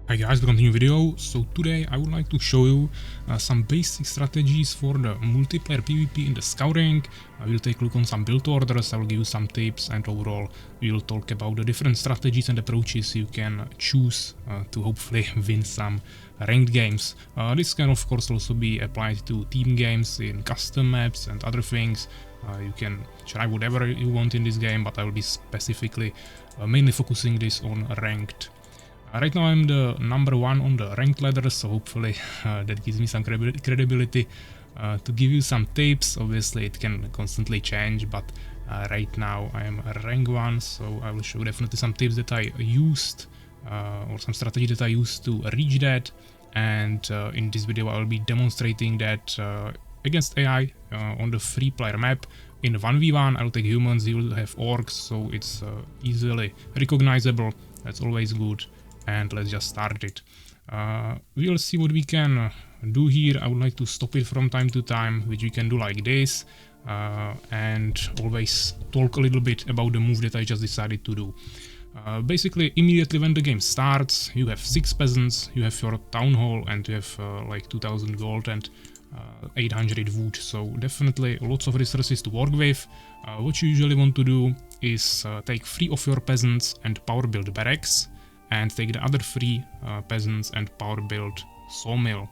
Hi guys, welcome to a new video. So today I would like to show you some basic strategies for the multiplayer PvP in the Scouring. I will take a look on some build orders, I will give you some tips, and overall we will talk about the different strategies and approaches you can choose to hopefully win some ranked games. This can of course also be applied to team games in custom maps and other things. You can try whatever you want in this game, but I will be specifically mainly focusing this on ranked. Right now I'm the number one on the ranked ladder, so hopefully that gives me some credibility to give you some tips. Obviously it can constantly change, but right now I am rank 1, so I will show definitely some tips that I used or some strategy that I used to reach that. And in this video I will be demonstrating that against AI on the free player map. In 1v1 I will take humans, you will have orcs, so it's easily recognizable. That's always good. And let's just start it. We'll see what we can do here. I would like to stop it from time to time, which we can do like this, and always talk a little bit about the move that I just decided to do. Basically, immediately when the game starts, you have 6 peasants, you have your town hall, and you have like 2000 gold and 800 wood, so definitely lots of resources to work with. What you usually want to do is take 3 of your peasants and power build barracks, and take the other 3 peasants and power build sawmill.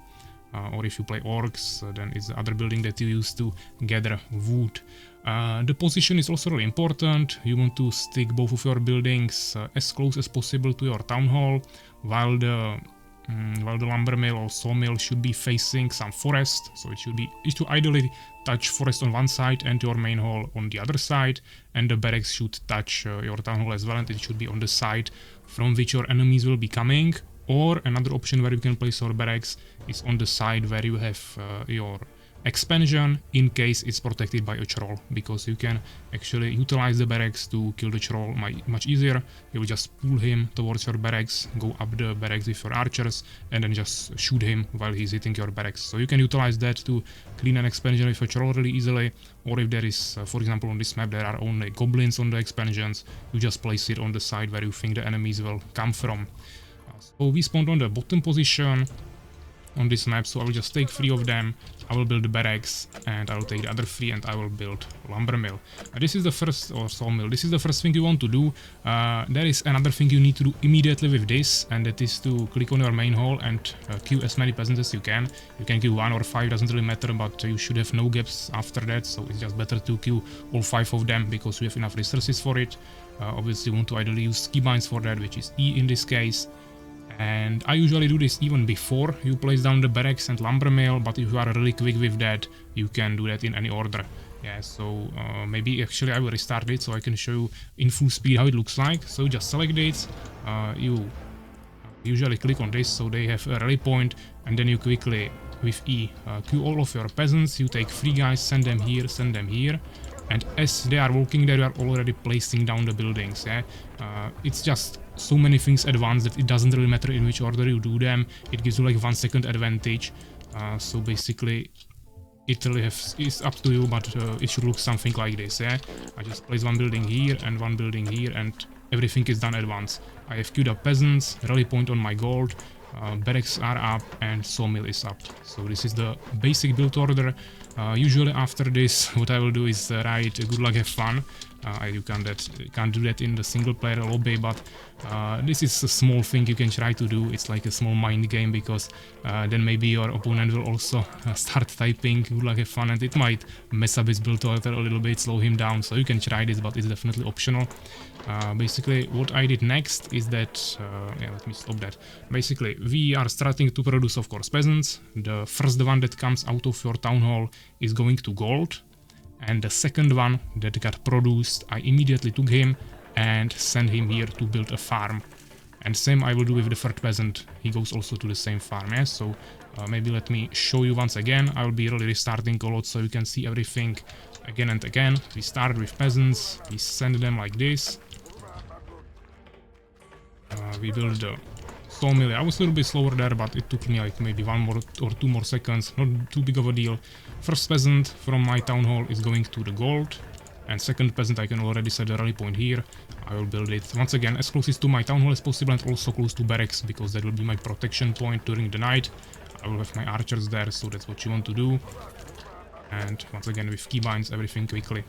Or if you play orcs, then it's the other building that you use to gather wood. The position is also really important. You want to stick both of your buildings as close as possible to your town hall, while the lumber mill or sawmill should be facing some forest, so it should ideally touch forest on one side and your main hall on the other side, and the barracks should touch your town hall as well, and it should be on the side from which your enemies will be coming. Or another option where you can place your barracks is on the side where you have your expansion, in case it's protected by a troll, because you can actually utilize the barracks to kill the troll much easier. You will just pull him towards your barracks, go up the barracks with your archers, and then just shoot him while he's hitting your barracks. So you can utilize that to clean an expansion with a troll really easily. Or if there is, for example on this map there are only goblins on the expansions, you just place it on the side where you think the enemies will come from. So we spawned on the bottom position on this map, so I will just take 3 of them, I will build the barracks, and I will take the other 3 and I will build lumber mill. This is the first, or sawmill, this is the first thing you want to do. There is another thing you need to do immediately with this, and that is to click on your main hall and queue as many peasants as you can. You can queue 1 or 5, doesn't really matter, but you should have no gaps after that, so it's just better to queue all 5 of them because you have enough resources for it. Obviously you want to ideally use keybinds for that, which is E in this case. And I usually do this even before you place down the barracks and lumber mill, but if you are really quick with that, you can do that in any order. Yeah, so maybe actually I will restart it so I can show you in full speed how it looks like. So just select it, you usually click on this so they have a rally point, and then you quickly with E queue all of your peasants. You take 3 guys, send them here, and as they are walking there you are already placing down the buildings. Yeah, it's just so many things at once that it doesn't really matter in which order you do them. It gives you like 1 second advantage. So basically it really is up to you, but it should look something like this. Yeah, I just place 1 building here and 1 building here, and everything is done at once. I have queued up peasants, rally point on my gold, barracks are up, and sawmill is up. So this is the basic build order. Usually after this what I will do is write good luck, have fun. You can't do that in the single player lobby, but this is a small thing you can try to do. It's like a small mind game, because then maybe your opponent will also start typing good luck, have fun, and it might mess up his build order a little bit, slow him down. So you can try this, but it's definitely optional. Basically what I did next is that, yeah, let me stop that. Basically we are starting to produce of course peasants. The first one that comes out of your town hall is going to gold, and the second one that got produced I immediately took him and sent him here to build a farm. And same I will do with the third peasant, he goes also to the same farm. Yeah? So maybe let me show you once again. I will be really restarting a lot so you can see everything again and again. We started with peasants, we send them like this. We build the sawmill. I was a little bit slower there, but it took me like maybe 1 more or 2 more seconds, not too big of a deal. First peasant from my town hall is going to the gold, And second peasant, I can already set the rally point here. I will build it once again as closest to my town hall as possible and also close to barracks, because that will be my protection point during the night. I will have my archers there, so that's what you want to do. And once again with keybinds, everything quickly.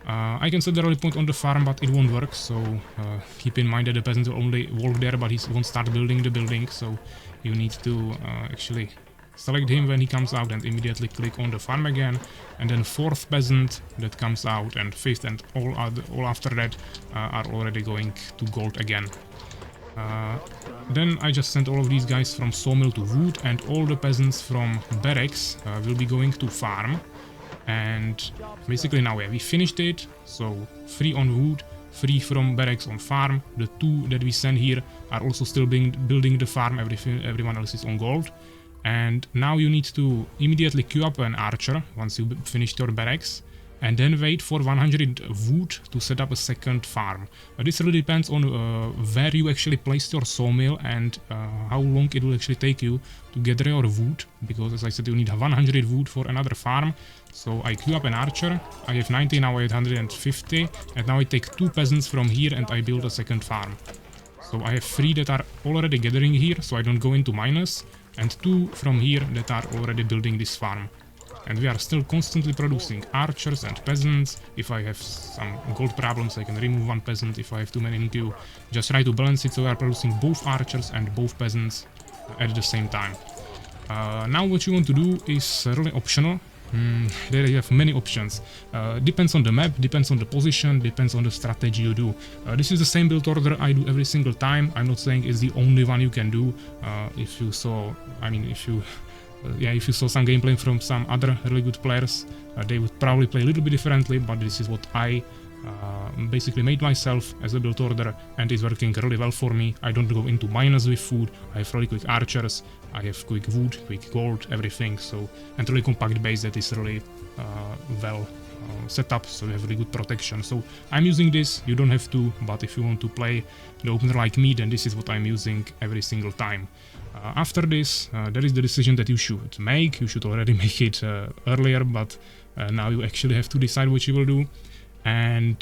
I can set the rally point on the farm, but it won't work, so keep in mind that the peasant will only walk there, but he won't start building the building, so you need to actually select him when he comes out and immediately click on the farm again. And then fourth peasant that comes out, and fifth, and all after that are already going to gold again. Then I just sent all of these guys from sawmill to wood, and all the peasants from barracks will be going to farm. And basically now we finished it, so 3 on wood, 3 from barracks on farm. The 2 that we send here are also still building the farm, everyone else is on gold. And now you need to immediately queue up an archer once you finished your barracks, and then wait for 100 wood to set up a second farm. This really depends on where you actually placed your sawmill and how long it will actually take you to gather your wood, because as I said, you need 100 wood for another farm. So I queue up an archer, I have 90, now I have 150, and now I take 2 peasants from here and I build a second farm. So I have 3 that are already gathering here, so I don't go into minus, and 2 from here that are already building this farm. And we are still constantly producing archers and peasants. If I have some gold problems, I can remove 1 peasant. If I have too many in queue, just try to balance it so we are producing both archers and both peasants at the same time. Now what you want to do is really optional. There you have many options. Depends on the map, depends on the position, depends on the strategy you do. This is the same build order I do every single time. I'm not saying it's the only one you can do. If you saw some gameplay from some other really good players, they would probably play a little bit differently, but this is what I basically made myself as a build order, and is working really well for me. I don't go into minus with food, I have really quick archers, I have quick wood, quick gold, everything, so, and really compact base that is really well set up, so you have really good protection. So I'm using this, you don't have to, but if you want to play the opener like me, then this is what I'm using every single time. After this, there is the decision that you should make. You should already make it earlier, but now you actually have to decide what you will do. And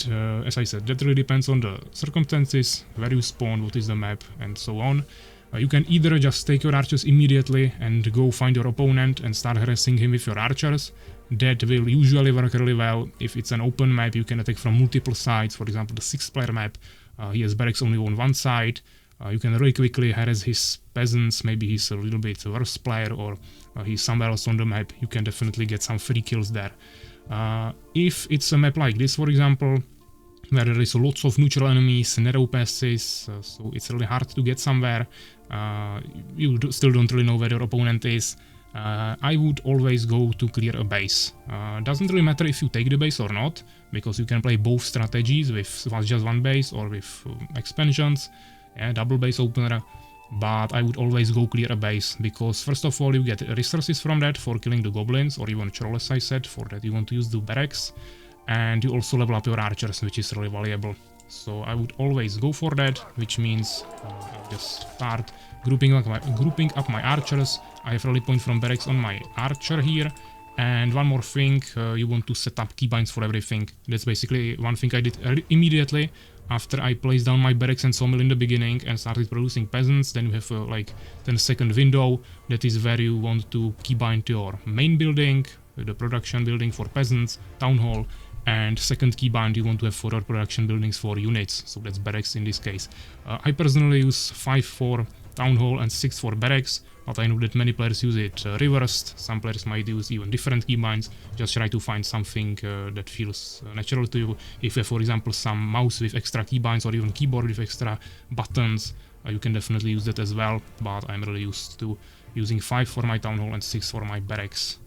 as I said, that really depends on the circumstances, where you spawn, what is the map, and so on. You can either just take your archers immediately and go find your opponent and start harassing him with your archers. That will usually work really well. If it's an open map, you can attack from multiple sides. For example, the 6-player map, he has barracks only on one side. You can really quickly harass his peasants. Maybe he's a little bit worse player, or he's somewhere else on the map. You can definitely get some free kills there. If it's a map like this, for example, where there is lots of neutral enemies, narrow passes, so it's really hard to get somewhere, you still don't really know where your opponent is, I would always go to clear a base. Doesn't really matter if you take the base or not, because you can play both strategies with just one base or with expansions, double base opener, but I would always go clear a base, because first of all you get resources from that for killing the goblins, or even troll, as I said, for that you want to use the barracks, and you also level up your archers, which is really valuable. So I would always go for that, which means I'll just start grouping up my archers. I have rally point from barracks on my archer here. And one more thing, you want to set up keybinds for everything. That's basically one thing I did immediately after I placed down my barracks and sawmill in the beginning and started producing peasants. Then you have like 10-second window. That is where you want to keybind your main building, the production building for peasants, town hall, and second keybind you want to have for your production buildings for units, so that's barracks in this case. I personally use 5 for town hall and 6 for barracks, but I know that many players use it reversed. Some players might use even different keybinds. Just try to find something that feels natural to you. If you have, for example, some mouse with extra keybinds or even keyboard with extra buttons, you can definitely use that as well, but I'm really used to using 5 for my town hall and 6 for my barracks.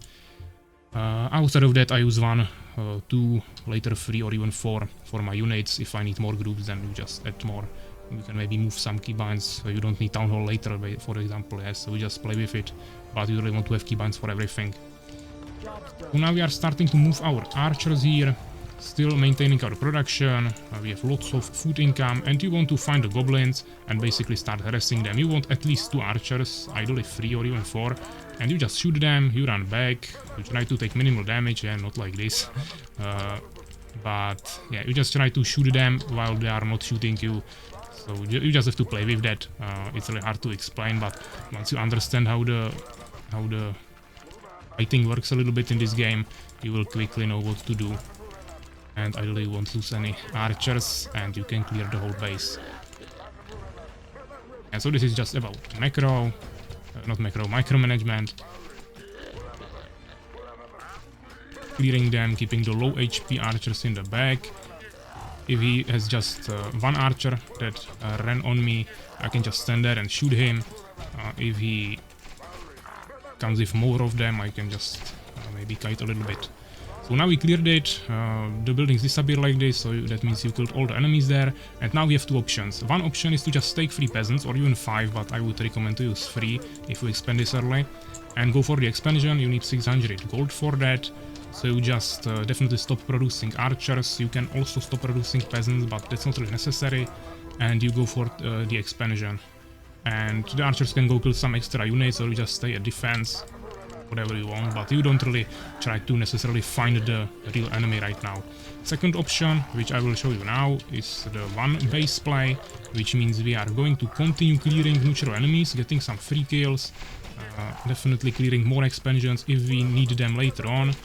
Outside of that I use 1, 2, later 3 or even 4 for my units. If I need more groups, then you just add more. You can maybe move some keybinds, so you don't need town hall later, for example, yes, so we just play with it, but you really want to have keybinds for everything. So now we are starting to move our archers here, still maintaining our production. We have lots of food income, and you want to find the goblins and basically start harassing them. You want at least 2 archers, ideally 3 or even 4, and you just shoot them, you run back, you try to take minimal damage, and not like this. But yeah, you just try to shoot them while they are not shooting you. So you just have to play with that. It's really hard to explain, but once you understand how the fighting works a little bit in this game, you will quickly know what to do. And ideally you won't lose any archers, and you can clear the whole base. And so this is just about micromanagement. Clearing them, keeping the low HP archers in the back. If he has just one archer that ran on me, I can just stand there and shoot him. If he comes with more of them, I can just maybe kite a little bit. So now we cleared it, the buildings disappear like this, so that means you killed all the enemies there. And now we have two options. One option is to just take 3 peasants, or even 5, but I would recommend to use 3 if you expand this early. And go for the expansion. You need 600 gold for that. So you just definitely stop producing archers. You can also stop producing peasants, but that's not really necessary. And you go for the expansion. And the archers can go kill some extra units, or you just stay at defense, whatever you want, but you don't really try to necessarily find the real enemy right now. Second option, which I will show you now, is the one base play, which means we are going to continue clearing neutral enemies, getting some free kills, definitely clearing more expansions if we need them later on,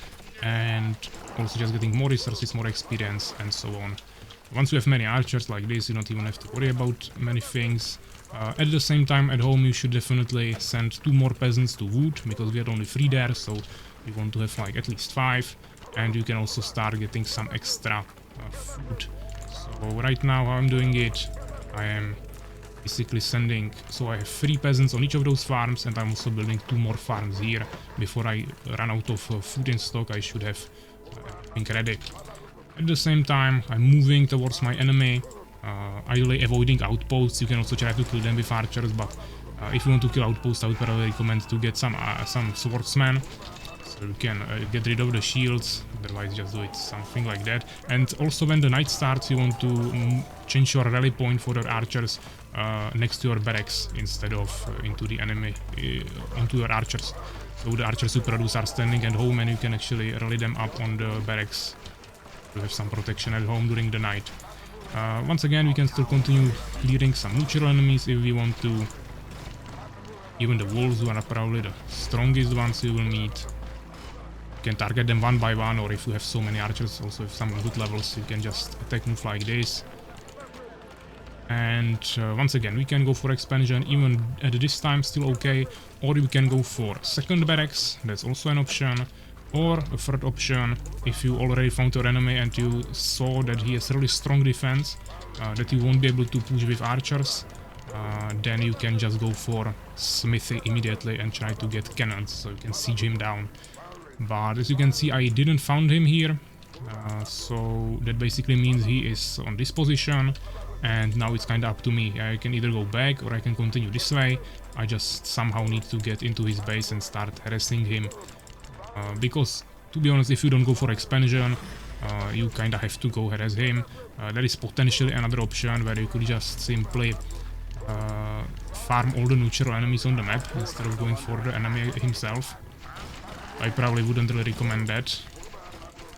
and also just getting more resources, more experience, and so on. Once you have many archers like this, you don't even have to worry about many things. At the same time, at home you should definitely send 2 more peasants to wood, because we had only 3 there, so you want to have like at least 5. And you can also start getting some extra food. So right now how I'm doing it, I am basically sending, so I have 3 peasants on each of those farms, and I'm also building 2 more farms here. Before I run out of food in stock, I should have everything ready. At the same time, I'm moving towards my enemy, ideally avoiding outposts. You can also try to kill them with archers, but if you want to kill outposts, I would probably recommend to get some swordsmen, so you can get rid of the shields. Otherwise just do it something like that. And also when the night starts, you want to change your rally point for your archers next to your barracks instead of into the enemy, into your archers. So the archers who produce are standing at home, and you can actually rally them up on the barracks to have some protection at home during the night. Once again, we can still continue clearing some neutral enemies if we want to. Even the wolves, who are probably the strongest ones you will meet. You can target them one by one, or if you have so many archers, also with some good levels, you can just attack move like this. And once again, we can go for expansion, even at this time still okay, or you can go for second barracks, that's also an option. Or a third option, if you already found your enemy and you saw that he has really strong defense, that you won't be able to push with archers, then you can just go for smithy immediately and try to get cannons, so you can siege him down. But as you can see, I didn't found him here, so that basically means he is on this position, and now it's kinda up to me. I can either go back or I can continue this way. I just somehow need to get into his base and start harassing him. Because, to be honest, if you don't go for expansion, you kinda have to go harass him. There is potentially another option where you could just simply farm all the neutral enemies on the map instead of going for the enemy himself. I probably wouldn't really recommend that.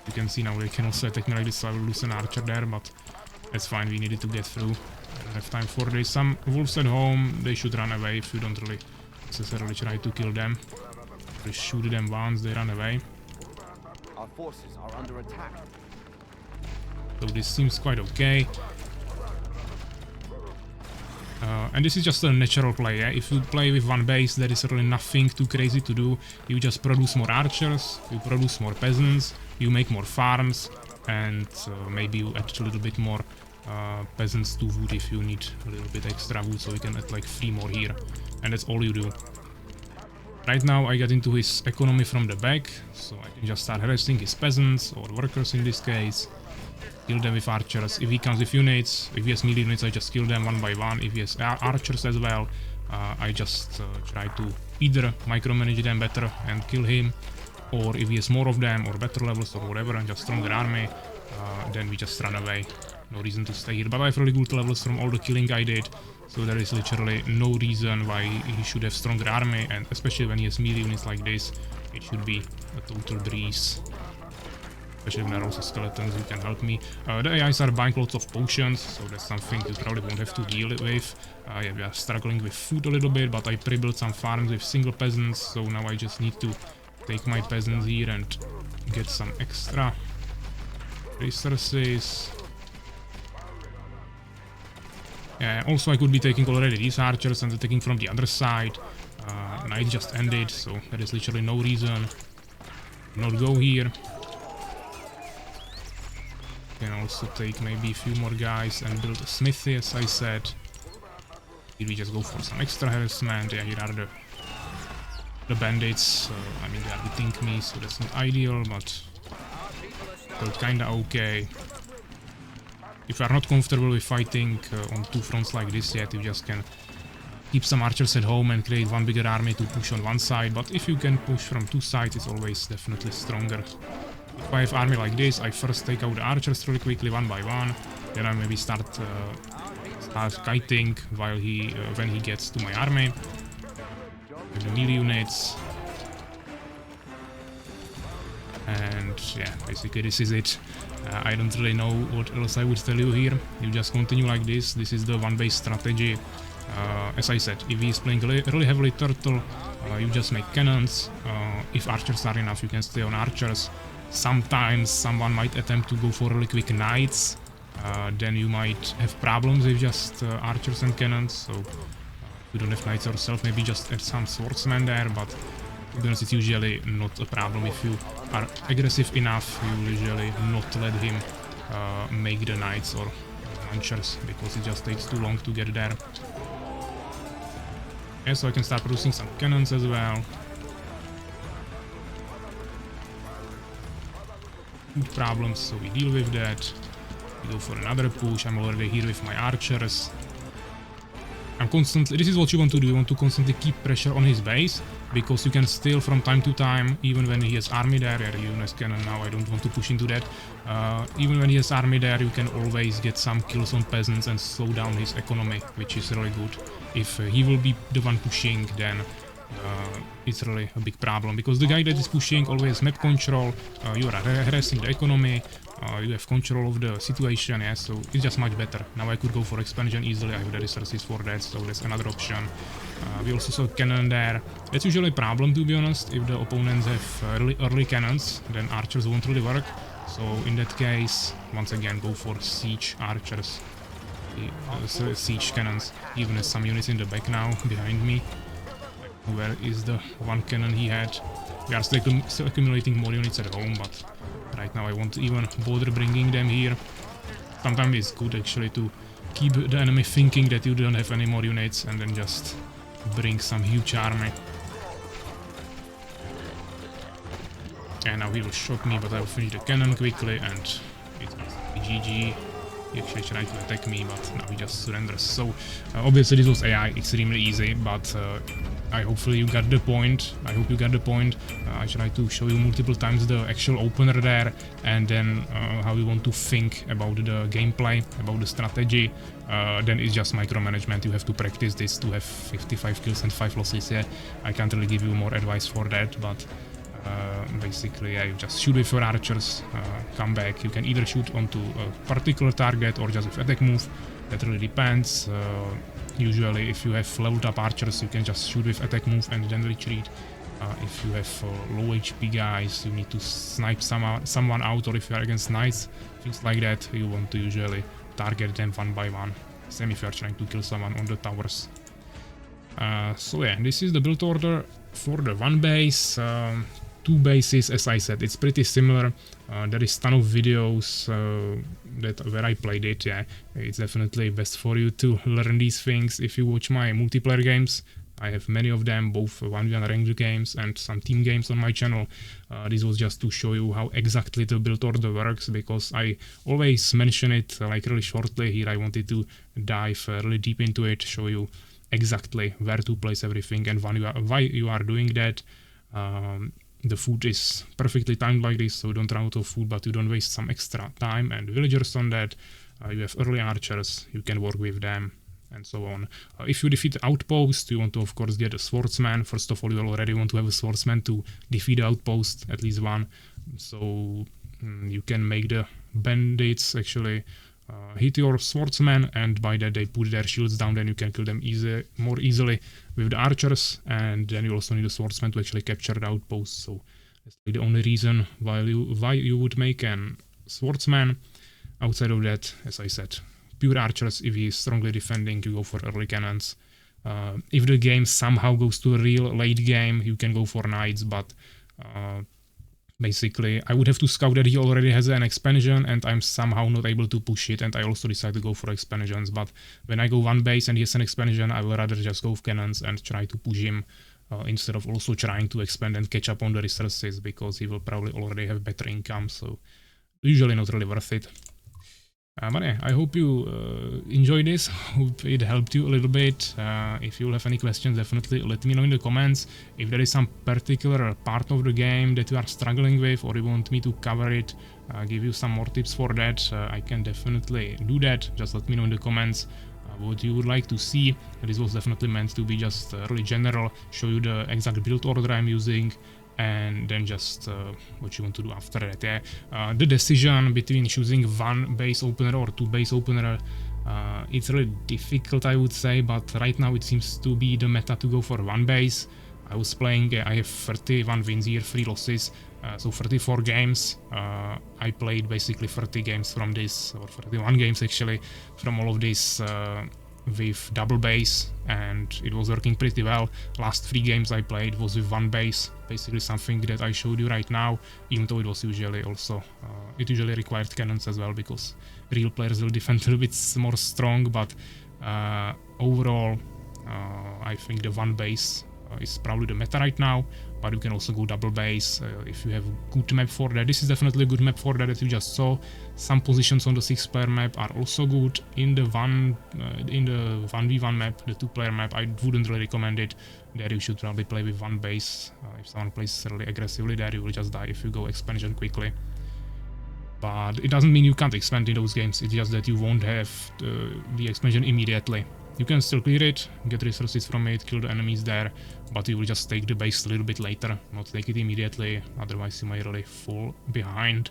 You can see now they can also attack me like this, so I will lose an archer there, but that's fine, we needed to get through. I don't have time for this. Some wolves at home, they should run away if you don't really necessarily try to kill them. Just shoot them once, they run away. Our forces are under attack. So this seems quite okay. And this is just a natural play, yeah? If you play with one base, there is really nothing too crazy to do. You just produce more archers, you produce more peasants, you make more farms, and maybe you add a little bit more peasants to wood if you need a little bit extra wood, so you can add like 3 more here. And that's all you do. Right now I get into his economy from the back, so I can just start harassing his peasants, or workers in this case. Kill them with archers. If he comes with units, if he has melee units, I just kill them one by one. If he has archers as well, I just try to either micromanage them better and kill him, or if he has more of them, or better levels, or whatever, and just stronger army, then we just run away. No reason to stay here, but I have really good levels from all the killing I did, so there is literally no reason why he should have stronger army, and especially when he has melee units like this, it should be a total breeze. especially when there are also skeletons who can help me. The AIs are buying lots of potions, so that's something you probably won't have to deal with. Yeah, we are struggling with food a little bit, but I pre-built some farms with single peasants, so now I just need to take my peasants here and get some extra resources. Yeah, also I could be taking already these archers and attacking from the other side. Night just ended, so there is literally no reason to not go here. Can also take maybe a few more guys and build a smithy, as I said. Here we just go for some extra harassment. Yeah, here are the bandits. I mean, they are hitting me, so that's not ideal, but still kinda okay. If you are not comfortable with fighting on two fronts like this yet, you just can keep some archers at home and create one bigger army to push on one side, but if you can push from two sides, it's always definitely stronger. If I have army like this, I first take out the archers really quickly one by one, then I maybe start kiting while when he gets to my army. With the melee units. And yeah, basically this is it. I don't really know what else I would tell you here. You just continue like this. This is the one base strategy. As I said, if he is playing really heavily turtle, you just make cannons. If archers are enough, you can stay on archers. Sometimes someone might attempt to go for really quick knights. Then you might have problems with just archers and cannons. So if you don't have knights yourself, maybe just add some swordsmen there. But to be honest, it's usually not a problem. If you are aggressive enough, you usually not let him make the knights or launchers, because it just takes too long to get there. Yeah, so I can start producing some cannons as well. Food problems, so we deal with that. We go for another push. I'm already here with my archers. I'm constantly, this is what you want to do, you want to constantly keep pressure on his base, because you can still from time to time, even when he has army there, Eunice cannon now, I don't want to push into that, even when he has army there, you can always get some kills on peasants and slow down his economy, which is really good. If he will be the one pushing, then it's really a big problem, because the guy that is pushing always map control, you are harassing the economy, you have control of the situation, yeah, so it's just much better. Now I could go for expansion easily, I have the resources for that, so that's another option. We also saw cannon there. That's usually a problem, to be honest. If the opponents have really early cannons, then archers won't really work. So in that case, once again, go for siege archers, siege cannons. Even has some units in the back now, behind me. Where is the one cannon he had? We are still accumulating more units at home, but right now I won't even bother bringing them here. Sometimes it's good actually to keep the enemy thinking that you don't have any more units and then just bring some huge army. And now he will shock me, but I will finish the cannon quickly and it's GG. He actually tried to attack me, but now he just surrenders. So obviously this was AI, extremely easy, but hopefully you got the point. I hope you got the point. I tried to show you multiple times the actual opener there, and then how you want to think about the gameplay, about the strategy. Then it's just micromanagement. You have to practice this to have 55 kills and 5 losses. Yeah, I can't really give you more advice for that, but basically, yeah, you just shoot with your archers, come back. You can either shoot onto a particular target or just with attack move. That really depends. Usually, if you have leveled up archers, you can just shoot with attack move and then retreat. If you have low HP guys, you need to snipe someone out, or if you are against knights, things like that, you want to usually target them one by one. Same if you are trying to kill someone on the towers. So yeah, this is the build order for the one base. Two bases, as I said, it's pretty similar. There is ton of videos where I played it. Yeah, it's definitely best for you to learn these things if you watch my multiplayer games. I have many of them, both 1v1 ranked games and some team games on my channel. This was just to show you how exactly the build order works, because I always mention it like really shortly. Here I wanted to dive really deep into it, show you exactly where to place everything and why you are doing that. The food is perfectly timed like this, so you don't run out of food, but you don't waste some extra time and villagers on that. You have early archers, you can work with them, and so on. If you defeat the outpost, you want to of course get a swordsman. First of all, you already want to have a swordsman to defeat the outpost, at least one. So you can make the bandits actually hit your swordsman, and by that they put their shields down, then you can kill them more easily with the archers, and then you also need a swordsman to actually capture the outpost. So that's the only reason why you would make an swordsman. Outside of that, as I said, pure archers. If he is strongly defending, you go for early cannons. If the game somehow goes to a real late game, you can go for knights, but basically I would have to scout that he already has an expansion and I'm somehow not able to push it, and I also decide to go for expansions. But when I go one base and he has an expansion, I will rather just go with cannons and try to push him instead of also trying to expand and catch up on the resources, because he will probably already have better income, so usually not really worth it. But yeah, I hope you enjoyed this, hope it helped you a little bit. If you have any questions, definitely let me know in the comments. If there is some particular part of the game that you are struggling with, or you want me to cover it, give you some more tips for that, I can definitely do that. Just let me know in the comments what you would like to see. This was definitely meant to be just really general, show you the exact build order I'm using, and then just what you want to do after that. Yeah, the decision between choosing one base opener or two base opener, it's really difficult, I would say, but right now it seems to be the meta to go for one base. I was playing, I have 31 wins here, 3 losses, so 34 games. I played basically 30 games from this, or 31 games actually, from all of this with double base, and it was working pretty well. Last 3 games I played was with one base, basically something that I showed you right now, even though it was usually also, it usually required cannons as well, because real players will defend a little bit more strong, but overall I think the one base is probably the meta right now, but you can also go double base if you have a good map for that. This is definitely a good map for that you just saw. Some positions on the 6-player map are also good. In the 1v1 map, the 2-player map, I wouldn't really recommend it. There you should probably play with one base. If someone plays really aggressively there, you will just die if you go expansion quickly. But it doesn't mean you can't expand in those games, it's just that you won't have the expansion immediately. You can still clear it, get resources from it, kill the enemies there, but you will just take the base a little bit later, not take it immediately, otherwise you might really fall behind.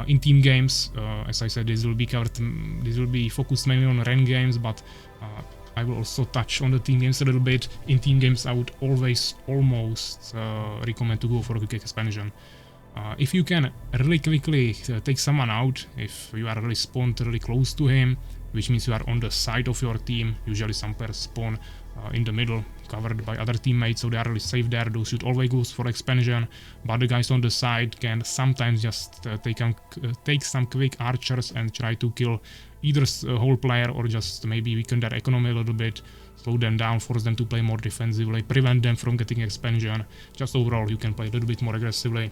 In team games, as I said, this will be focused mainly on ranked games, but I will also touch on the team games a little bit. In team games I would always almost recommend to go for a quick expansion. If you can really quickly take someone out, if you are really spawned really close to him, which means you are on the side of your team, usually some players spawn in the middle, covered by other teammates, so they are really safe there, those should always go for expansion, but the guys on the side can sometimes just take some quick archers and try to kill either a whole player or just maybe weaken their economy a little bit, slow them down, force them to play more defensively, prevent them from getting expansion. Just overall you can play a little bit more aggressively.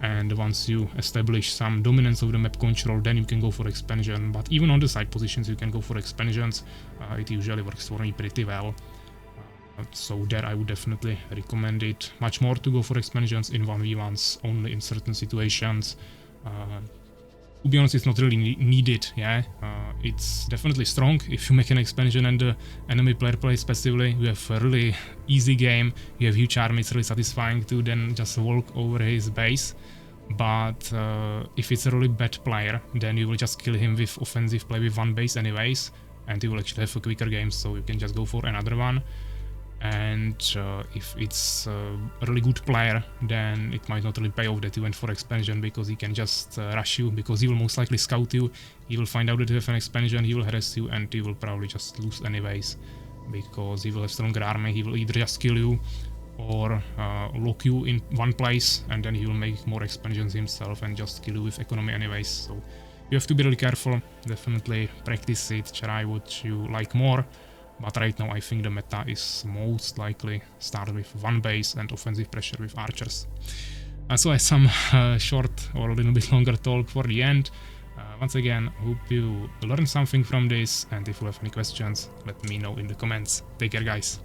And once you establish some dominance of the map control, then you can go for expansion. But even on the side positions you can go for expansions. It usually works for me pretty well. So there I would definitely recommend it much more to go for expansions in 1v1s only in certain situations. To be honest, it's not really needed, yeah. It's definitely strong if you make an expansion and the enemy player plays passively. You have a really easy game, you have huge army, it's really satisfying to then just walk over his base. But if it's a really bad player, then you will just kill him with offensive play with one base anyways, and you will actually have a quicker game, so you can just go for another one. And if it's a really good player, then it might not really pay off that you went for expansion, because he can just rush you, because he will most likely scout you, he will find out that you have an expansion, he will harass you, and he will probably just lose anyways, because he will have stronger army, he will either just kill you or lock you in one place, and then he will make more expansions himself and just kill you with economy anyways. So you have to be really careful, definitely practice it, try what you like more. But right now I think the meta is most likely start with one base and offensive pressure with archers. So I have some short or a little bit longer talk for the end. Once again, hope you learned something from this, and if you have any questions, let me know in the comments. Take care, guys.